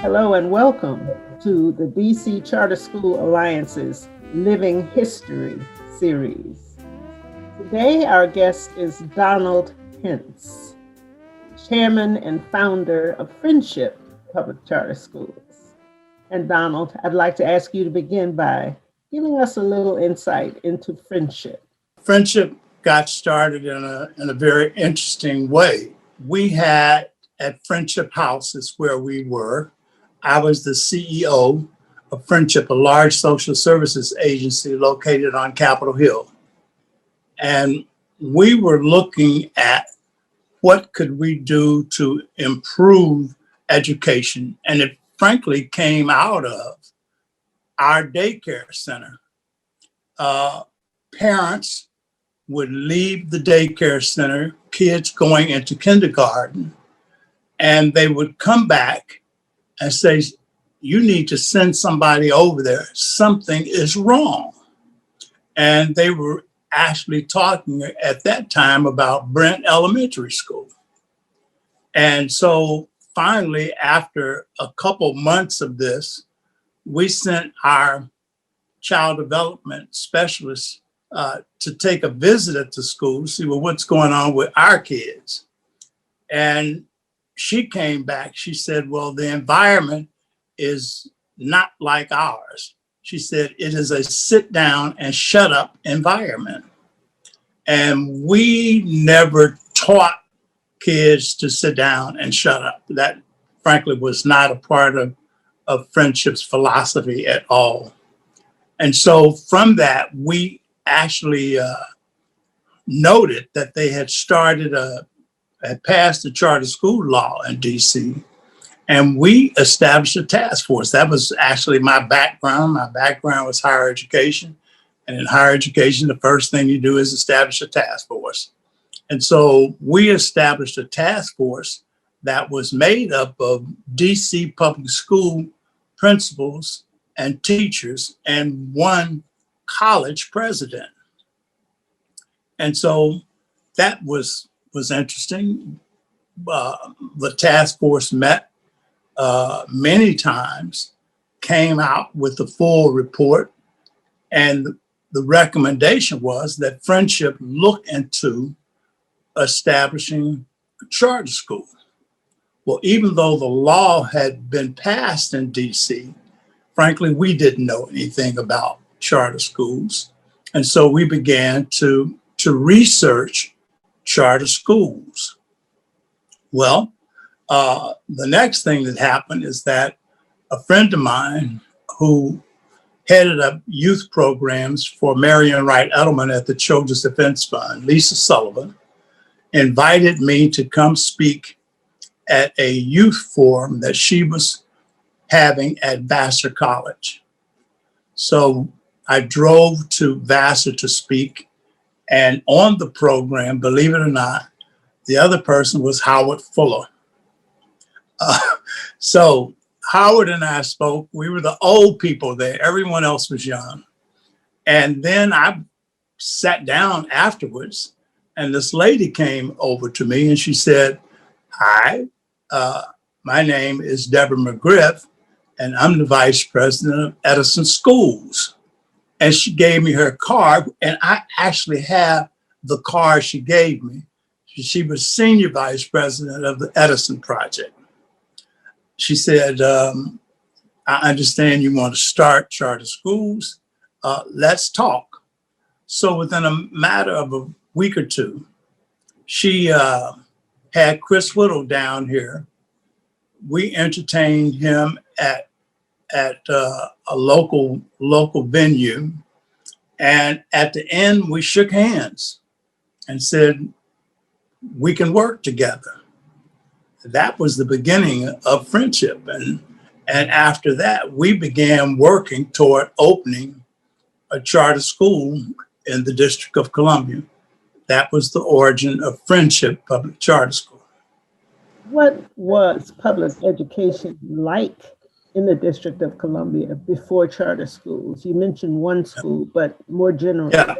Hello and welcome to the DC Charter School Alliance's Living History series. Today our guest is Donald Hense, Chairman and founder of Friendship Public Charter Schools. And Donald, I'd like to ask you to begin by giving us a little insight into Friendship. Friendship got started in a very interesting way. We had at Friendship House is where we were. I was the CEO of Friendship, a large social services agency located on Capitol Hill. And we were looking at what could we do to improve education. And it frankly came out of our daycare center. Parents would leave the daycare center, kids going into kindergarten, and they would come back and say, you need to send somebody over there. Something is wrong. And they were actually talking at that time about Brent Elementary School. And so finally, after a couple months of this, we sent our child development specialist to take a visit at the school, see what's going on with our kids. And she came back, she said, well, the environment is not like ours. She said, it is a sit down and shut up environment. And we never taught kids to sit down and shut up. That frankly was not a part of Friendship's philosophy at all. And so from that, we actually noted that they had had passed the charter school law in DC, and we established a task force. That was actually my background. My background was higher education. And in higher education, the first thing you do is establish a task force. And so we established a task force that was made up of DC public school principals and teachers and one college president. And so that was interesting. The task force met many times, came out with the full report, and the recommendation was that Friendship look into establishing a charter school. Well, even though the law had been passed in DC, frankly, we didn't know anything about charter schools. And so we began to research charter schools. Well, the next thing that happened is that a friend of mine who headed up youth programs for Marion Wright Edelin at the Children's Defense Fund, Lisa Sullivan, invited me to come speak at a youth forum that she was having at Vassar College. So I drove to Vassar to speak, and on the program, believe it or not, the other person was Howard Fuller. So Howard and I spoke. We were the old people there. Everyone else was young. And then I sat down afterwards, and this lady came over to me and she said, hi, my name is Deborah McGriff, and I'm the vice president of Edison Schools. And she gave me her card, and I actually have the card she gave me. She was senior vice president of the Edison project. She said, I understand you want to start charter schools. Let's talk. So within a matter of a week or two, she had Chris Whittle down here. We entertained him at a local venue. And at the end, we shook hands and said, we can work together. That was the beginning of Friendship. And after that, we began working toward opening a charter school in the District of Columbia. That was the origin of Friendship Public Charter School. What was public education like in the District of Columbia before charter schools? You mentioned one school, but more generally. Yeah,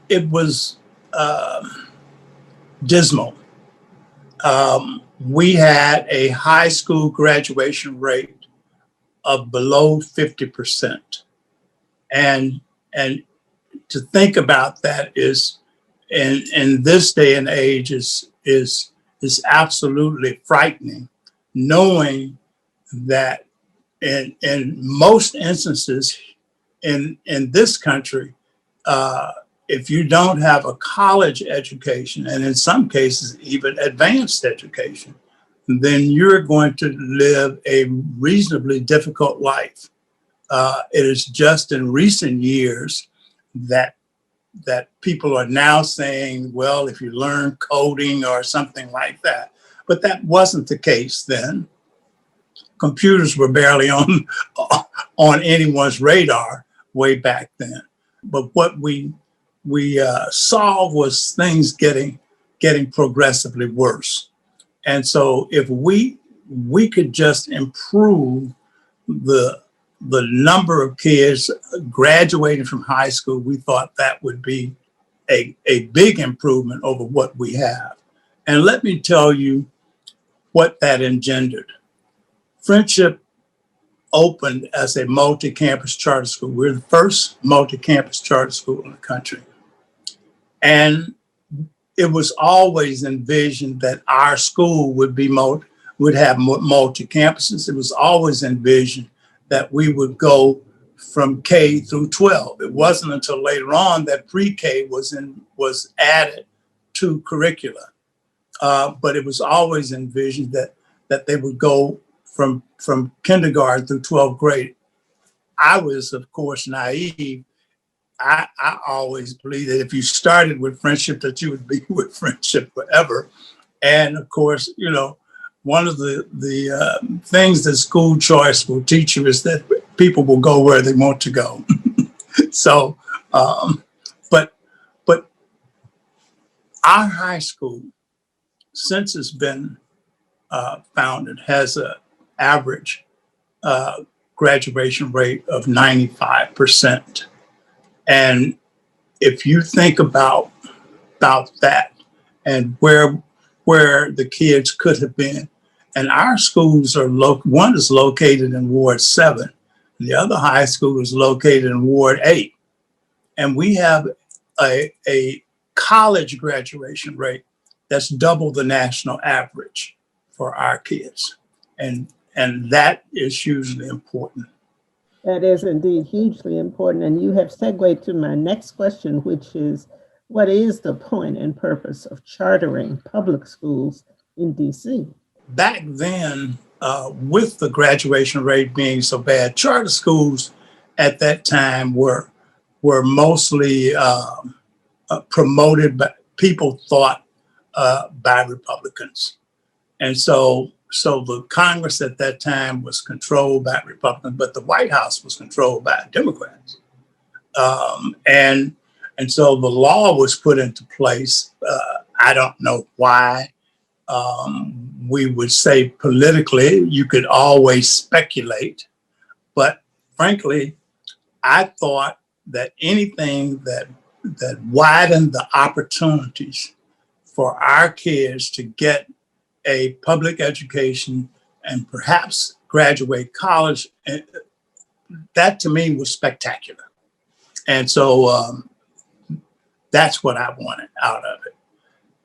it was dismal. we had a high school graduation rate of below 50%. And and to think about that is in this day and age is absolutely frightening, knowing that in most instances in this country, if you don't have a college education, and in some cases even advanced education, then you're going to live a reasonably difficult life. It is just in recent years that people are now saying, well, if you learn coding or something like that, but that wasn't the case then. Computers were barely on anyone's radar way back then. But what we saw was things getting progressively worse. And so if we could just improve the number of kids graduating from high school, we thought that would be a big improvement over what we have. And let me tell you what that engendered. Friendship opened as a multi-campus charter school. We're the first multi-campus charter school in the country. And it was always envisioned that our school would have multi-campuses. It was always envisioned that we would go from K through 12. It wasn't until later on that pre-K was added to curricula. But it was always envisioned that they would go from kindergarten through 12th grade. I was, of course, naive. I always believed that if you started with Friendship, that you would be with Friendship forever. And of course, one of the things that school choice will teach you is that people will go where they want to go. So, but our high school, since it's been founded, has an average graduation rate of 95%. And if you think about that and where the kids could have been, and our schools are one is located in Ward 7, the other high school is located in Ward 8, and we have a college graduation rate that's double the national average for our kids, and that is hugely important. That is indeed hugely important. And you have segued to my next question, which is, what is the point and purpose of chartering public schools in DC? Back then, with the graduation rate being so bad, charter schools at that time were mostly promoted by people thought by Republicans. And so the Congress at that time was controlled by Republicans, but the White House was controlled by Democrats. And so the law was put into place. I don't know why. We would say politically, you could always speculate. But frankly, I thought that anything that widened the opportunities for our kids to get a public education and perhaps graduate college, that to me was spectacular. And so that's what I wanted out of it.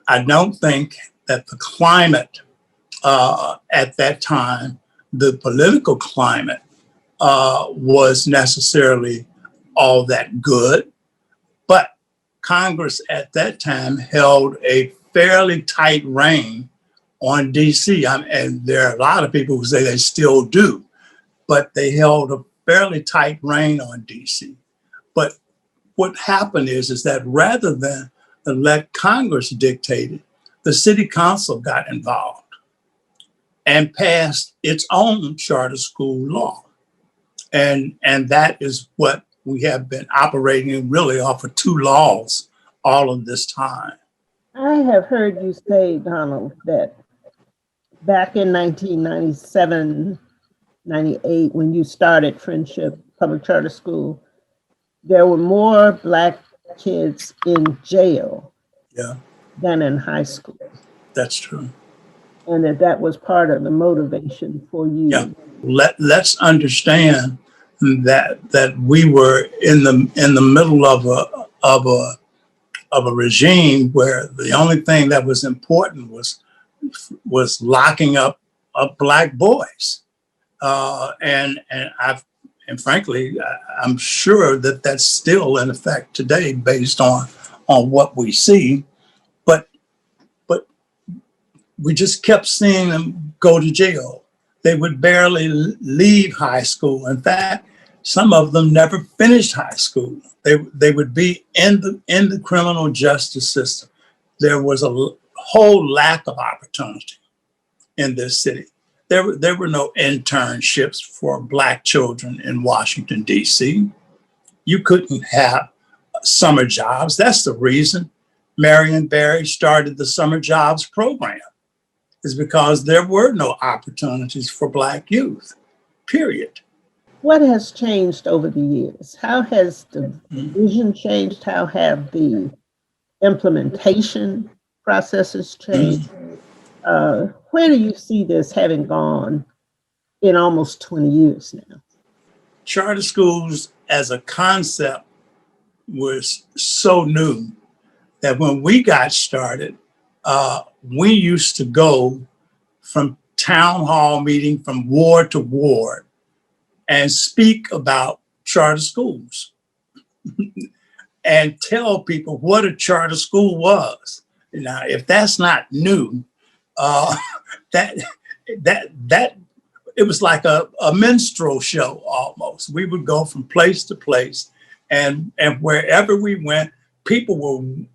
I don't think that the climate at that time, the political climate, was necessarily all that good. But Congress at that time held a fairly tight rein on DC. And there are a lot of people who say they still do, but they held a fairly tight rein on DC. But what happened is that rather than let Congress dictate it, the city council got involved and passed its own charter school law. And that is what we have been operating really off of two laws all of this time. I have heard you say, Donald, that back in 1997, 98, when you started Friendship Public Charter School, there were more Black kids in jail than in high school. That's true. and that was part of the motivation for Yeah. you. Let's understand that we were in the middle of a regime where the only thing that was important was locking up black boys, and frankly, I'm sure that that's still in effect today, based on what we see. But but we just kept seeing them go to jail. They would barely leave high school. In fact, some of them never finished high school. They would be in the criminal justice system. There was a whole lack of opportunity in this city. There were no internships for black children in Washington, D.C. You couldn't have summer jobs. That's the reason Marion Barry started the summer jobs program, is because there were no opportunities for black youth, period. What has changed over the years? How has the vision changed? How have the implementation processes changed? Where do you see this having gone in almost 20 years now? Charter schools as a concept was so new that when we got started, we used to go from town hall meeting from ward to ward and speak about charter schools and tell people what a charter school was. Now, if that's not new, uh, that that it was like a minstrel show almost. We would go from place to place, and wherever we went, people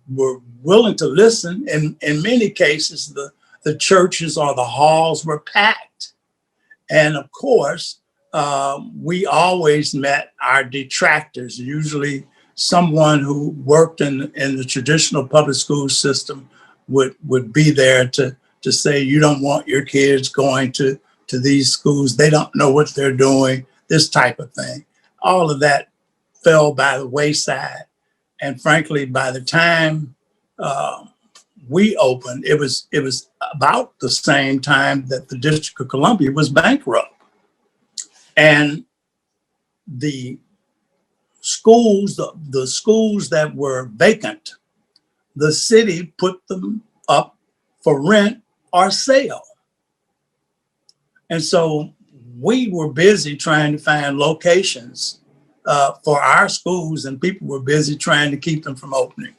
were willing to listen. And in many cases, the churches or the halls were packed. And of course, we always met our detractors, usually someone who worked in the traditional public school system would be there to say, you don't want your kids going to these schools. They don't know what they're doing, this type of thing. All of that fell by the wayside. And frankly, by the time we opened, it was about the same time that the District of Columbia was bankrupt. And the schools, the schools that were vacant, the city put them up for rent or sale. And so we were busy trying to find locations for our schools, and people were busy trying to keep them from opening,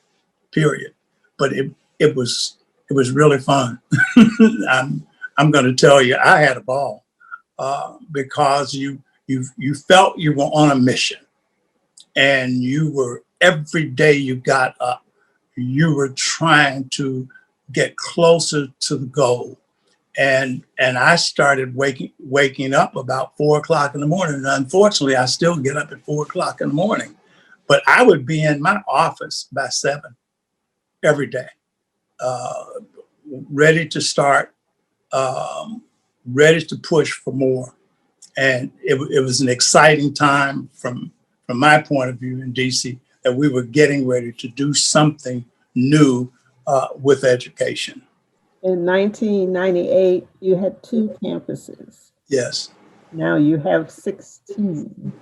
period. But it was really fun. I'm going to tell you, I had a ball because you felt you were on a mission, and you were, every day you got up, you were trying to get closer to the goal. And I started waking up about 4 o'clock in the morning. And unfortunately, I still get up at 4 o'clock in the morning, but I would be in my office by 7 every day, ready to start, ready to push for more. And it was an exciting time from my point of view in DC, that we were getting ready to do something new with education. In 1998, you had 2 campuses. Yes. Now you have 16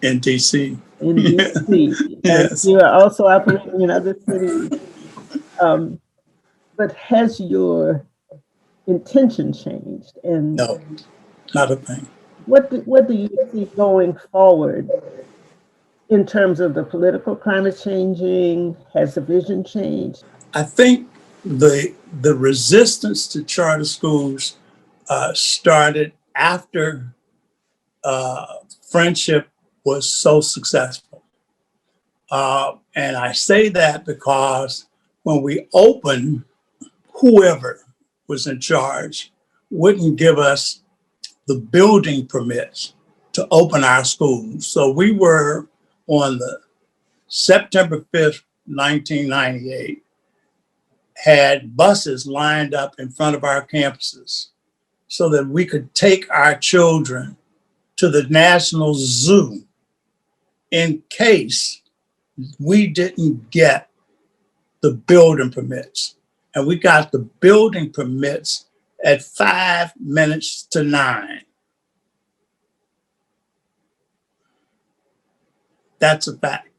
In DC. in DC. Yes. And you are also operating in other cities. But has your intention changed? And No, not a thing. what do you see going forward in terms of the political climate changing? Has the vision changed? I think the resistance to charter schools started after Friendship was so successful. And I say that because when we opened, whoever was in charge wouldn't give us the building permits to open our schools. So we were on the September 5th, 1998, had buses lined up in front of our campuses so that we could take our children to the National Zoo in case we didn't get the building permits. And we got the building permits at 5 minutes to 9. That's a fact.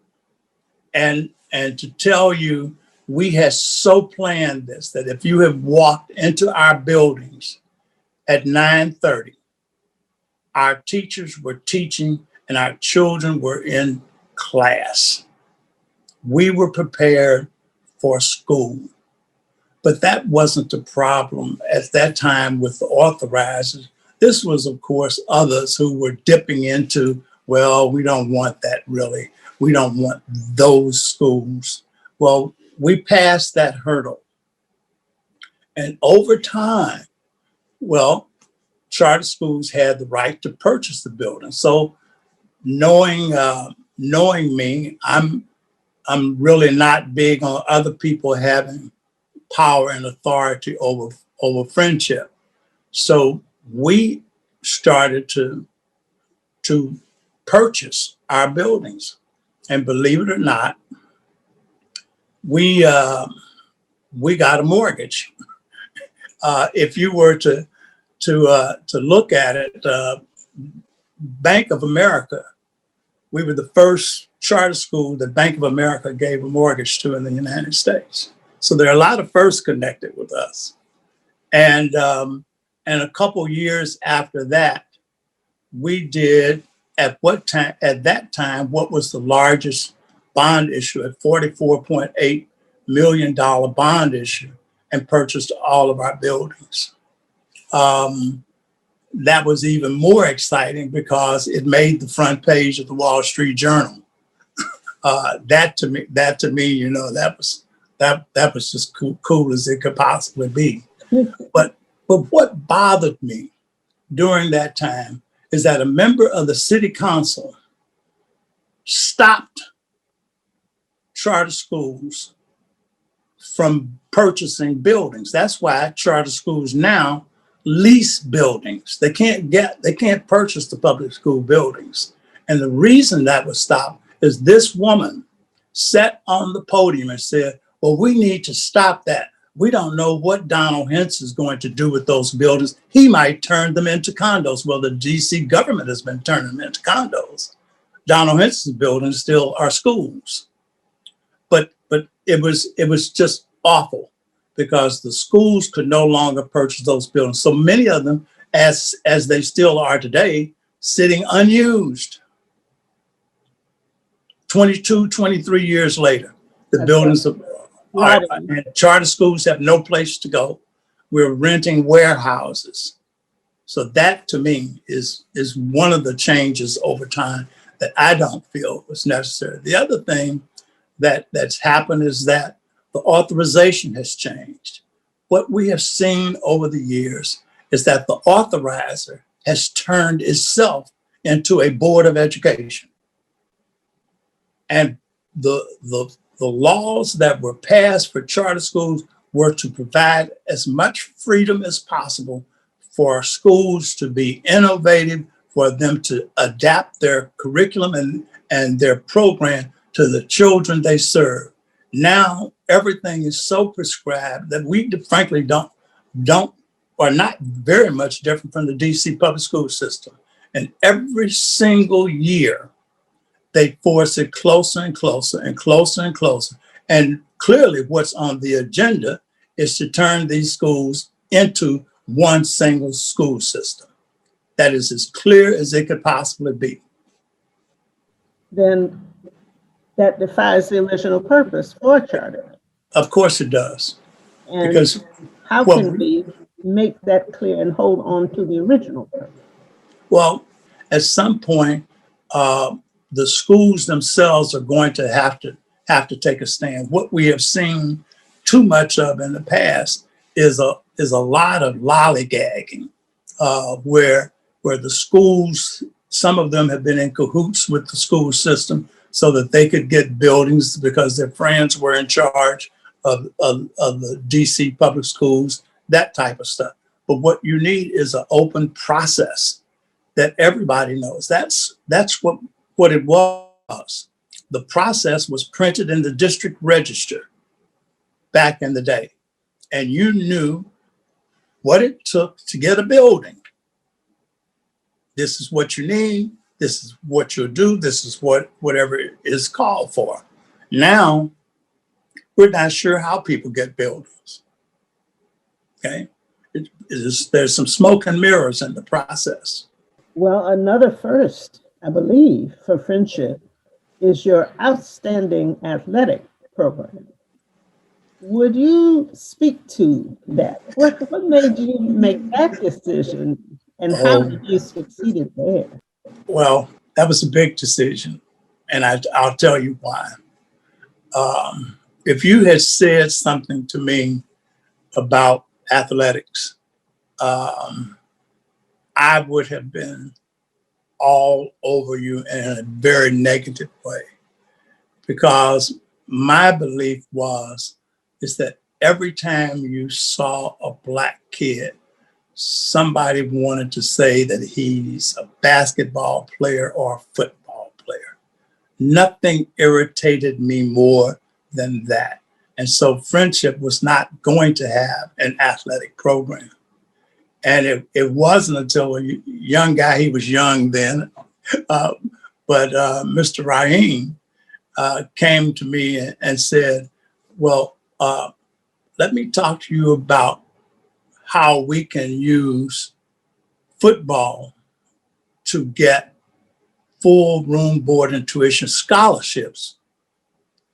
And to tell you, we had so planned this that if you have walked into our buildings at 9:30, our teachers were teaching and our children were in class. We were prepared for school. But that wasn't the problem at that time with the authorizers. This was, of course, others who were dipping into, well, we don't want that really. We don't want those schools. Well, we passed that hurdle. And over time, well, charter schools had the right to purchase the building. So knowing me, I'm really not big on other people having power and authority over friendship. So we started to purchase our buildings, and believe it or not, we got a mortgage. If you were to look at it, Bank of America, we were the first charter school that Bank of America gave a mortgage to in the United States. So there are a lot of firsts connected with us. And a couple years after that, we did at that time, what was the largest bond issue at $44.8 million bond issue, and purchased all of our buildings. That was even more exciting because it made the front page of the Wall Street Journal. That to me, that was just cool as it could possibly be. But what bothered me during that time is that a member of the city council stopped charter schools from purchasing buildings. That's why charter schools now lease buildings. They can't purchase the public school buildings. And the reason that was stopped is this woman sat on the podium and said, well, we need to stop that. We don't know what Donald Hense is going to do with those buildings. He might turn them into condos. Well, the DC government has been turning them into condos. Donald Hense's buildings still are schools. But it was just awful because the schools could no longer purchase those buildings. So many of them, as they still are today, sitting unused. 22, 23 years later, the buildings and charter schools have no place to go. We're renting warehouses. So that to me is one of the changes over time that I don't feel was necessary. The other thing that's happened is that the authorization has changed. What we have seen over the years is that the authorizer has turned itself into a board of education. And the laws that were passed for charter schools were to provide as much freedom as possible for schools to be innovative, for them to adapt their curriculum and their program to the children they serve. Now, everything is so prescribed that we frankly are not very much different from the DC public school system. And every single year, they force it closer and closer and closer and closer. And clearly what's on the agenda is to turn these schools into one single school system. That is as clear as it could possibly be. Then that defies the original purpose for a charter. Of course it does. And because how can we make that clear and hold on to the original purpose? Well, at some point, the schools themselves are going to have to take a stand. What we have seen too much of in the past is a lot of lollygagging, where the schools, some of them have been in cahoots with the school system so that they could get buildings because their friends were in charge of the DC public schools, that type of stuff. But what you need is an open process that everybody knows. That's what it was. The process was printed in the district register back in the day. And you knew what it took to get a building. This is what you need. This is what you'll do. This is whatever is called for. Now, we're not sure how people get buildings. Okay, there's some smoke and mirrors in the process. Well, another first, I believe, for Friendship is your outstanding athletic program. Would you speak to that? What made you make that decision, and how Oh, did you succeed there? well, that was a big decision, and I'll tell you why. If you had said something to me about athletics, um, I would have been all over you in a very negative way, because my belief is that every time you saw a black kid, somebody wanted to say that he's a basketball player or a football player. Nothing irritated me more than that. And so Friendship was not going to have an athletic program. And it wasn't until a young guy, he was young then, uh, but Mr. Rahim came to me and said, well, let me talk to you about how we can use football to get full room, board, and tuition scholarships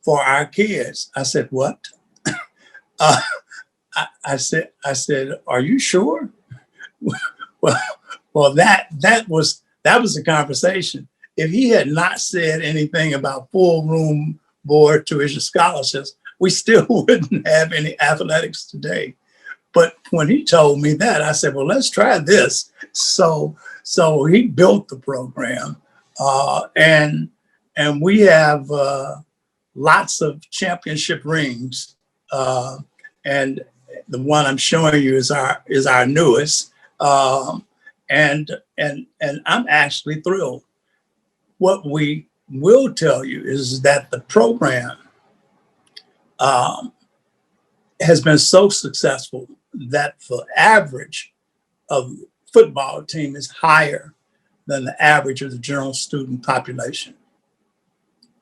for our kids. I said, what? Uh, I said, are you sure? well, that was the conversation. If he had not said anything about full room, board, tuition scholarships, we still wouldn't have any athletics today. But when he told me that, I said, well, let's try this. So he built the program, and we have lots of championship rings, and the one I'm showing you is our newest, and I'm actually thrilled. What we will tell you is that the program has been so successful that the average of football team is higher than the average of the general student population.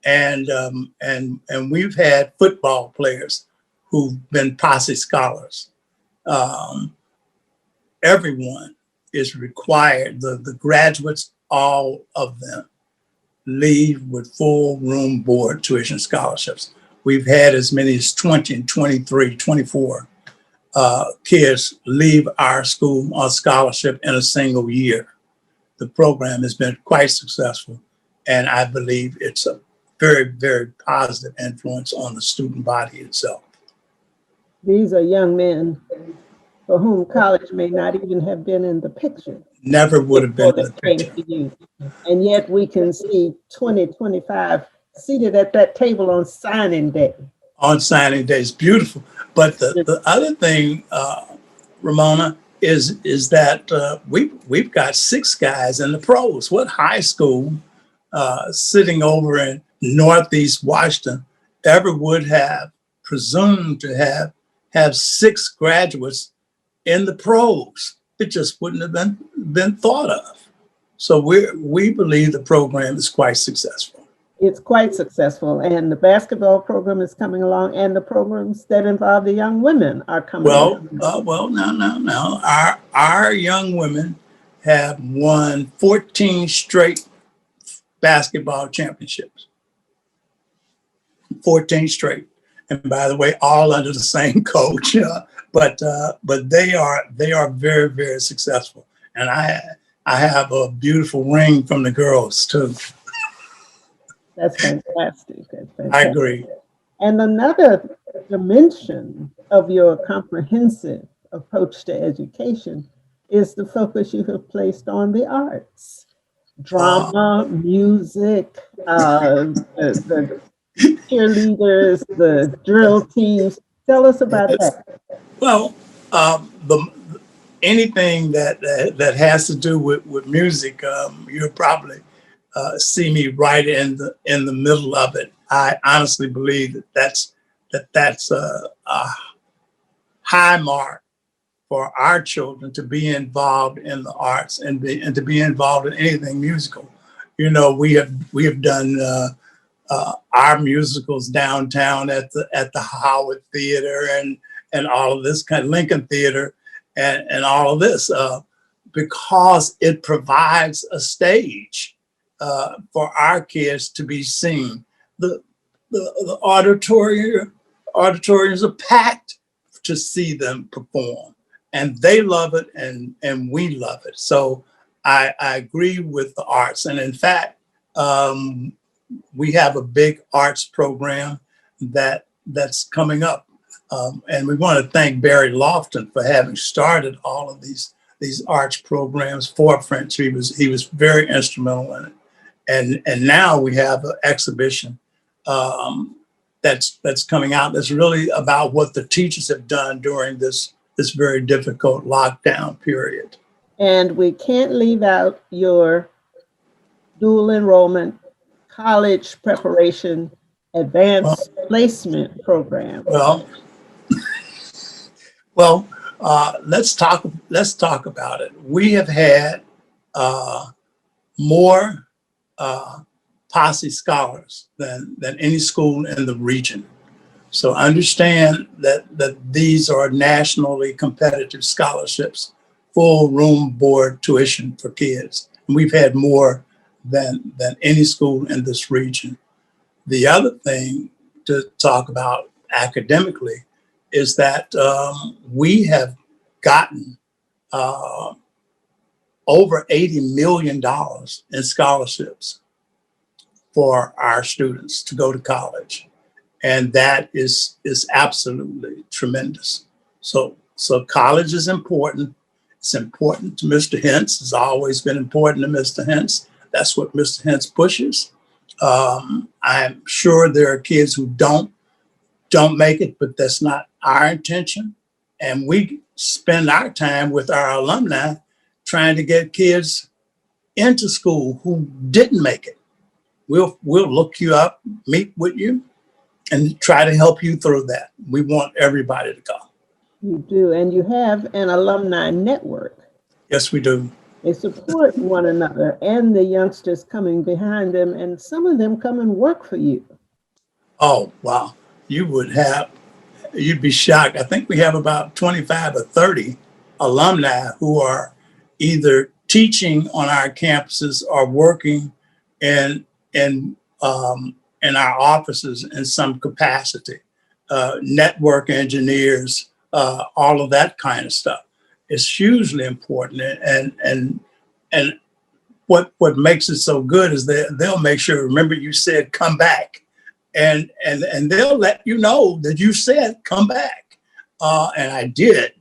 And we've had football players who've been posse scholars. Everyone is required, the graduates, all of them, leave with full room, board, tuition scholarships. We've had as many as 20, 23, 24 kids leave our school on scholarship in a single year. The program has been quite successful, and I believe it's a very, very positive influence on the student body itself. These are young men for whom college may not even have been in the picture. Never would have been in the picture. To you. And yet we can see 2025 seated at that table on signing day. On signing day, it's beautiful. But the other thing, Ramona, is that we've got 6 guys in the pros. What high school sitting over in Northeast Washington ever would have presumed to have 6 graduates in the pros? It just wouldn't have been thought of. So we believe the program is quite successful. It's quite successful, and the basketball program is coming along, and the programs that involve the young women are coming along. No. Our young women have won 14 straight basketball championships. 14 straight. And by the way, all under the same coach. But they are very, very successful. And I have a beautiful ring from the girls too. That's fantastic. I agree. And another dimension of your comprehensive approach to education is the focus you have placed on the arts, drama, music, the cheerleaders, the drill teams. Tell us about that. Well, anything that has to do with music, you'll probably see me right in the middle of it. I honestly believe that's a high mark for our children to be involved in the arts and to be involved in anything musical. You know, we have done our musicals downtown at the Howard Theater and all of this kind of Lincoln Theater and all of this because it provides a stage for our kids to be seen. The auditoriums are packed to see them perform, and they love it, and we love it. So I agree with the arts, and in fact, we have a big arts program that's coming up, and we want to thank Barry Lofton for having started all of these arts programs for French. He was very instrumental in it, and now we have an exhibition that's coming out that's really about what the teachers have done during this very difficult lockdown period. And we can't leave out your dual enrollment, college preparation, advanced placement program. Well, let's talk about it. We have had more Posse scholars than any school in the region. So understand that these are nationally competitive scholarships, full room board tuition for kids. And we've had more than any school in this region. The other thing to talk about academically is that we have gotten over $80 million in scholarships for our students to go to college. And that is absolutely tremendous. So college is important. It's important to Mr. Hense. It's always been important to Mr. Hense. That's what Mr. Hense pushes. I'm sure there are kids who don't make it, but that's not our intention. And we spend our time with our alumni trying to get kids into school who didn't make it. We'll look you up, meet with you, and try to help you through that. We want everybody to go. You do, and you have an alumni network. Yes, we do. They support one another and the youngsters coming behind them, and some of them come and work for you. Oh, wow. You'd be shocked. I think we have about 25 or 30 alumni who are either teaching on our campuses or working in our offices in some capacity, network engineers, all of that kind of stuff. It's hugely important. And what makes it so good is they'll make sure, remember you said, come back. And they'll let you know that you said, come back. And I did,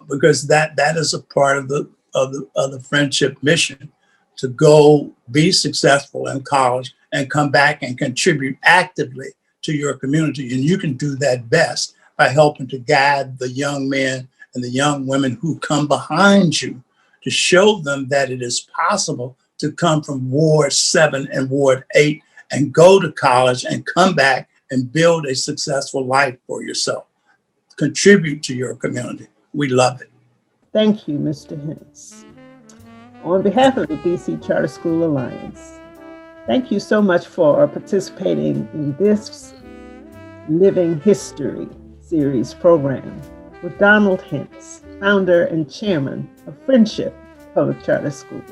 because that is a part of the friendship mission, to go be successful in college and come back and contribute actively to your community. And you can do that best by helping to guide the young men and the young women who come behind you, to show them that it is possible to come from Ward 7 and Ward 8 and go to college and come back and build a successful life for yourself. Contribute to your community. We love it. Thank you, Mr. Hense. On behalf of the DC Charter School Alliance, thank you so much for participating in this Living History series program with Donald Hense, founder and chairman of Friendship Public Charter School.